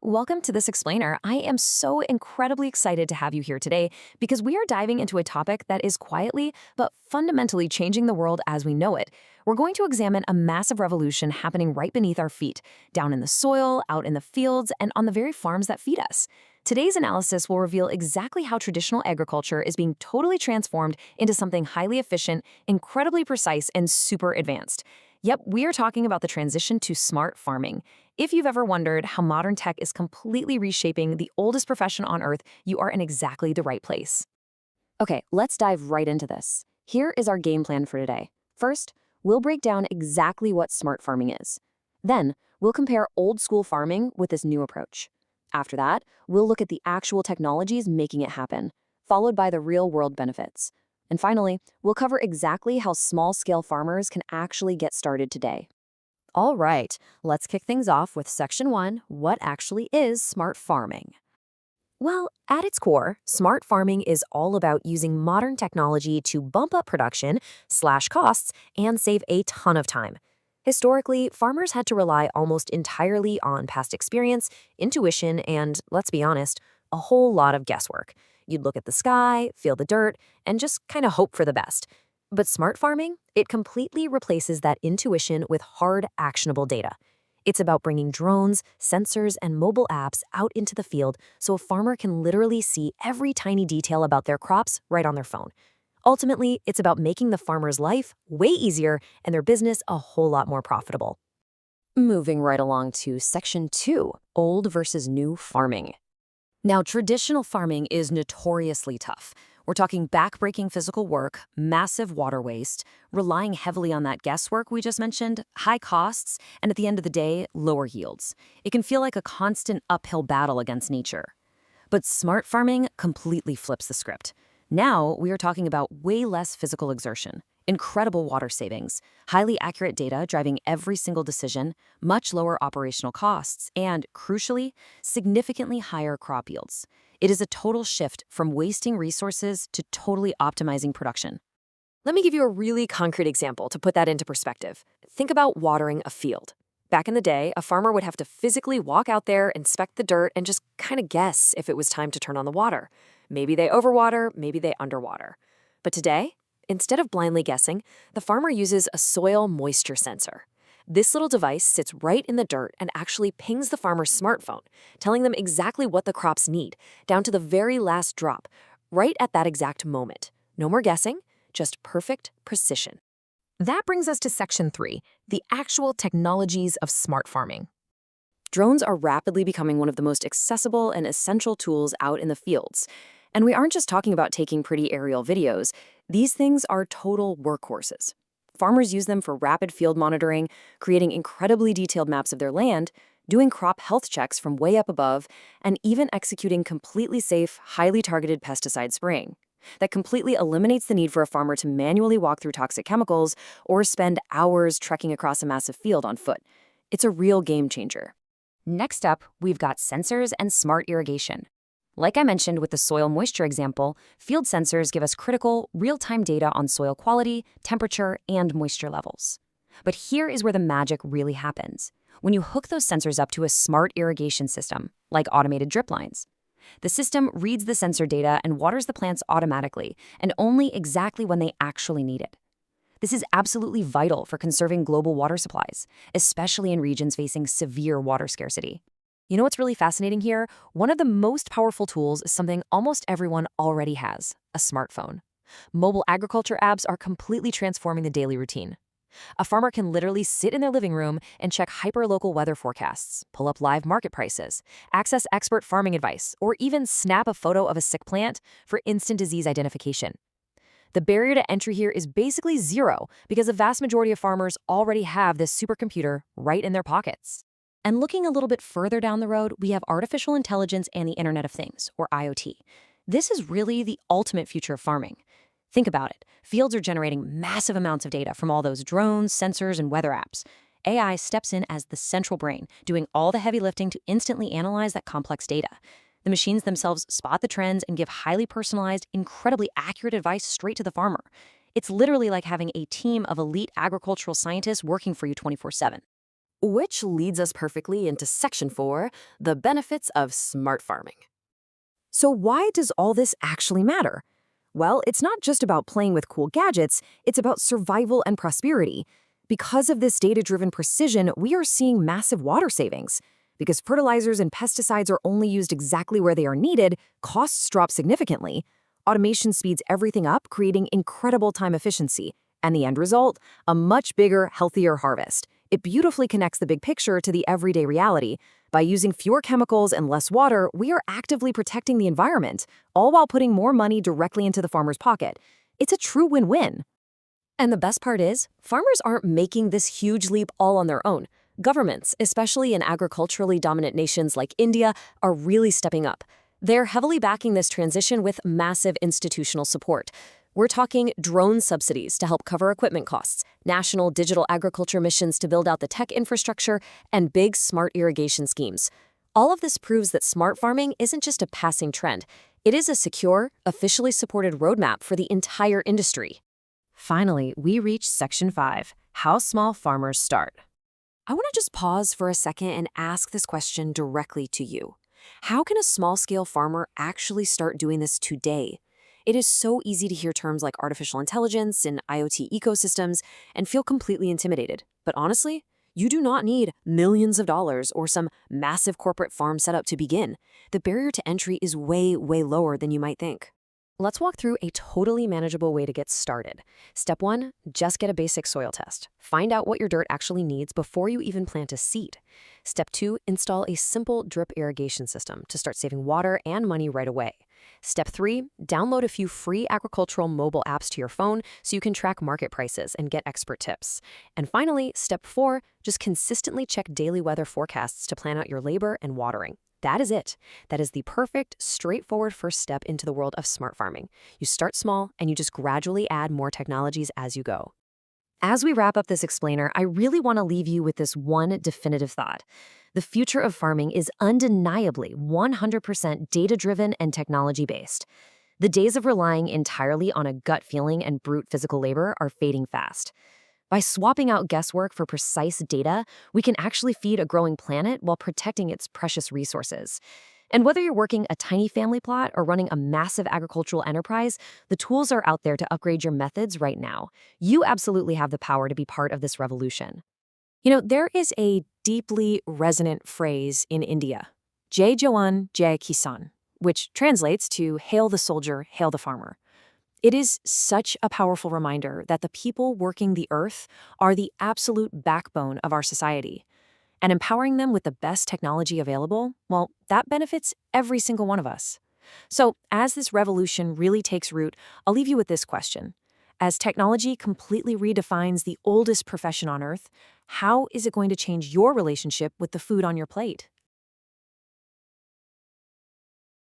Welcome to this explainer. I am so incredibly excited to have you here today because we are diving into a topic that is quietly but fundamentally changing the world as we know it. We're going to examine a massive revolution happening right beneath our feet, down in the soil, out in the fields, and on the very farms that feed us. Today's analysis will reveal exactly how traditional agriculture is being totally transformed into something highly efficient, incredibly precise, and super advanced. Yep, we are talking about the transition to smart farming. If you've ever wondered how modern tech is completely reshaping the oldest profession on Earth, you are in exactly the right place. Okay, let's dive right into this. Here is our game plan for today. First, we'll break down exactly what smart farming is. Then, we'll compare old school farming with this new approach. After that, we'll look at the actual technologies making it happen, followed by the real-world benefits. And finally, we'll cover exactly how small-scale farmers can actually get started today. All right, let's kick things off with Section 1, what actually is smart farming? Well, at its core, smart farming is all about using modern technology to bump up production, slash costs, and save a ton of time. Historically, farmers had to rely almost entirely on past experience, intuition, and, let's be honest, a whole lot of guesswork. You'd look at the sky, feel the dirt, and just kind of hope for the best. But smart farming, it completely replaces that intuition with hard, actionable data. It's about bringing drones, sensors, and mobile apps out into the field so a farmer can literally see every tiny detail about their crops right on their phone. Ultimately, it's about making the farmer's life way easier and their business a whole lot more profitable. Moving right along to Section 2, old versus new farming. Now, traditional farming is notoriously tough. We're talking back-breaking physical work, massive water waste, relying heavily on that guesswork we just mentioned, high costs, and at the end of the day, lower yields. It can feel like a constant uphill battle against nature. But smart farming completely flips the script. Now, we are talking about way less physical exertion, incredible water savings, highly accurate data driving every single decision, much lower operational costs, and, crucially, significantly higher crop yields. It is a total shift from wasting resources to totally optimizing production. Let me give you a really concrete example to put that into perspective. Think about watering a field. Back in the day, a farmer would have to physically walk out there, inspect the dirt, and just kind of guess if it was time to turn on the water. Maybe they overwater, maybe they underwater. But today, instead of blindly guessing, the farmer uses a soil moisture sensor. This little device sits right in the dirt and actually pings the farmer's smartphone, telling them exactly what the crops need, down to the very last drop, right at that exact moment. No more guessing, just perfect precision. That brings us to Section 3, the actual technologies of smart farming. Drones are rapidly becoming one of the most accessible and essential tools out in the fields. And we aren't just talking about taking pretty aerial videos. These things are total workhorses. Farmers use them for rapid field monitoring, creating incredibly detailed maps of their land, doing crop health checks from way up above, and even executing completely safe, highly targeted pesticide spraying. That completely eliminates the need for a farmer to manually walk through toxic chemicals or spend hours trekking across a massive field on foot. It's a real game changer. Next up, we've got sensors and smart irrigation. Like I mentioned with the soil moisture example, field sensors give us critical, real-time data on soil quality, temperature, and moisture levels. But here is where the magic really happens. When you hook those sensors up to a smart irrigation system, like automated drip lines. The system reads the sensor data and waters the plants automatically, and only exactly when they actually need it. This is absolutely vital for conserving global water supplies, especially in regions facing severe water scarcity. You know what's really fascinating here? One of the most powerful tools is something almost everyone already has, a smartphone. Mobile agriculture apps are completely transforming the daily routine. A farmer can literally sit in their living room and check hyper-local weather forecasts, pull up live market prices, access expert farming advice, or even snap a photo of a sick plant for instant disease identification. The barrier to entry here is basically zero because the vast majority of farmers already have this supercomputer right in their pockets. And looking a little bit further down the road, we have artificial intelligence and the Internet of Things, or IoT. This is really the ultimate future of farming. Think about it. Fields are generating massive amounts of data from all those drones, sensors, and weather apps. AI steps in as the central brain, doing all the heavy lifting to instantly analyze that complex data. The machines themselves spot the trends and give highly personalized, incredibly accurate advice straight to the farmer. It's literally like having a team of elite agricultural scientists working for you 24/7. Which leads us perfectly into Section 4, the benefits of smart farming. So why does all this actually matter? Well, it's not just about playing with cool gadgets, it's about survival and prosperity. Because of this data-driven precision, we are seeing massive water savings. Because fertilizers and pesticides are only used exactly where they are needed, costs drop significantly. Automation speeds everything up, creating incredible time efficiency. And the end result? A much bigger, healthier harvest. It beautifully connects the big picture to the everyday reality. By using fewer chemicals and less water, we are actively protecting the environment, all while putting more money directly into the farmer's pocket. It's a true win-win. And the best part is, farmers aren't making this huge leap all on their own. Governments, especially in agriculturally dominant nations like India, are really stepping up. They're heavily backing this transition with massive institutional support. We're talking drone subsidies to help cover equipment costs, national digital agriculture missions to build out the tech infrastructure, and big smart irrigation schemes. All of this proves that smart farming isn't just a passing trend. It is a secure, officially supported roadmap for the entire industry. Finally, we reach Section 5, how small farmers start. I want to just pause for a second and ask this question directly to you. How can a small-scale farmer actually start doing this today? It is so easy to hear terms like artificial intelligence and IoT ecosystems and feel completely intimidated. But honestly, you do not need millions of dollars or some massive corporate farm setup to begin. The barrier to entry is way, way lower than you might think. Let's walk through a totally manageable way to get started. Step 1, just get a basic soil test. Find out what your dirt actually needs before you even plant a seed. Step 2, install a simple drip irrigation system to start saving water and money right away. Step 3, download a few free agricultural mobile apps to your phone so you can track market prices and get expert tips. And finally, Step 4, just consistently check daily weather forecasts to plan out your labor and watering. That is it. That is the perfect, straightforward first step into the world of smart farming. You start small, and you just gradually add more technologies as you go. As we wrap up this explainer, I really want to leave you with this one definitive thought. The future of farming is undeniably 100% data-driven and technology-based. The days of relying entirely on a gut feeling and brute physical labor are fading fast. By swapping out guesswork for precise data, we can actually feed a growing planet while protecting its precious resources. And whether you're working a tiny family plot or running a massive agricultural enterprise, the tools are out there to upgrade your methods right now. You absolutely have the power to be part of this revolution. You know, there is a deeply resonant phrase in India, Jai Jawan, Jai Kisan, which translates to hail the soldier, hail the farmer. It is such a powerful reminder that the people working the earth are the absolute backbone of our society. And empowering them with the best technology available, well, that benefits every single one of us. So, as this revolution really takes root, I'll leave you with this question. As technology completely redefines the oldest profession on earth, how is it going to change your relationship with the food on your plate?